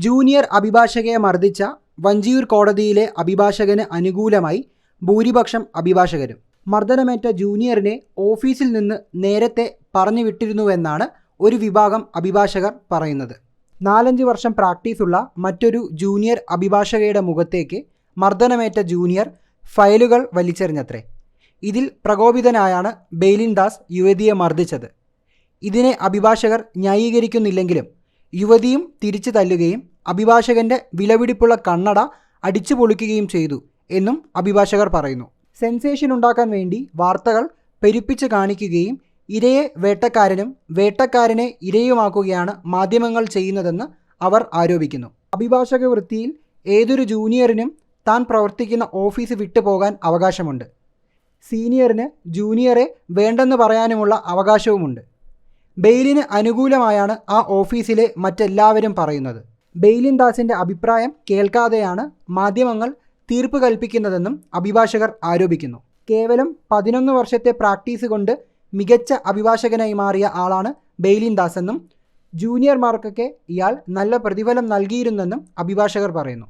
Junior അഭിഭാഷകയെ മർദ്ദിച്ച വഞ്ചിയൂർ കോടതിയിലെ അഭിഭാഷകന് അനുകൂലമായി ഭൂരിപക്ഷം അഭിഭാഷകരും. മർദ്ദനമേറ്റ ജൂനിയറിനെ ഓഫീസിൽ നിന്ന് നേരത്തെ പറഞ്ഞു വിട്ടിരുന്നുവെന്നാണ് ഒരു വിഭാഗം അഭിഭാഷകർ പറയുന്നത്. 4-5 വർഷം പ്രാക്ടീസുള്ള മറ്റൊരു ജൂനിയർ അഭിഭാഷകയുടെ മുഖത്തേക്ക് മർദ്ദനമേറ്റ ജൂനിയർ ഫയലുകൾ വലിച്ചെറിഞ്ഞത്രേ. ഇതിൽ പ്രകോപിതനായാണ് ബെയ്ലിൻ ദാസ് യുവതിയെ മർദ്ദിച്ചത്. ഇതിനെ അഭിഭാഷകർ ന്യായീകരിക്കുന്നില്ലെങ്കിലും യുവതിയും തിരിച്ചു തല്ലുകയും അഭിഭാഷകന്റെ വിലപിടിപ്പുള്ള കണ്ണട അടിച്ചു പൊളിക്കുകയും ചെയ്തു എന്നും അഭിഭാഷകർ പറയുന്നു. സെൻസേഷൻ ഉണ്ടാക്കാൻ വേണ്ടി വാർത്തകൾ പെരുപ്പിച്ച് കാണിക്കുകയും ഇരയെ വേട്ടക്കാരനും വേട്ടക്കാരനെ ഇരയുമാക്കുകയാണ് മാധ്യമങ്ങൾ ചെയ്യുന്നതെന്ന് അവർ ആരോപിക്കുന്നു. അഭിഭാഷക വൃത്തിയിൽ ഏതൊരു ജൂനിയറിനും താൻ പ്രവർത്തിക്കുന്ന ഓഫീസ് വിട്ടുപോകാൻ അവകാശമുണ്ട്. സീനിയറിന് ജൂനിയറെ വേണ്ടെന്ന് പറയാനുമുള്ള അവകാശവുമുണ്ട്. ബെയ്ലിന് അനുകൂലമായാണ് ആ ഓഫീസിലെ മറ്റെല്ലാവരും പറയുന്നത്. ബെയ്ലിൻ ദാസിൻ്റെ അഭിപ്രായം കേൾക്കാതെയാണ് മാധ്യമങ്ങൾ തീർപ്പ് കൽപ്പിക്കുന്നതെന്നും അഭിഭാഷകർ ആരോപിക്കുന്നു. കേവലം 11 വർഷത്തെ പ്രാക്ടീസ് കൊണ്ട് മികച്ച അഭിഭാഷകനായി മാറിയ ആളാണ് ബെയ്ലിൻ ദാസ് എന്നും ജൂനിയർമാർക്കൊക്കെ ഇയാൾ നല്ല പ്രതിഫലം നൽകിയിരുന്നെന്നും അഭിഭാഷകർ പറയുന്നു.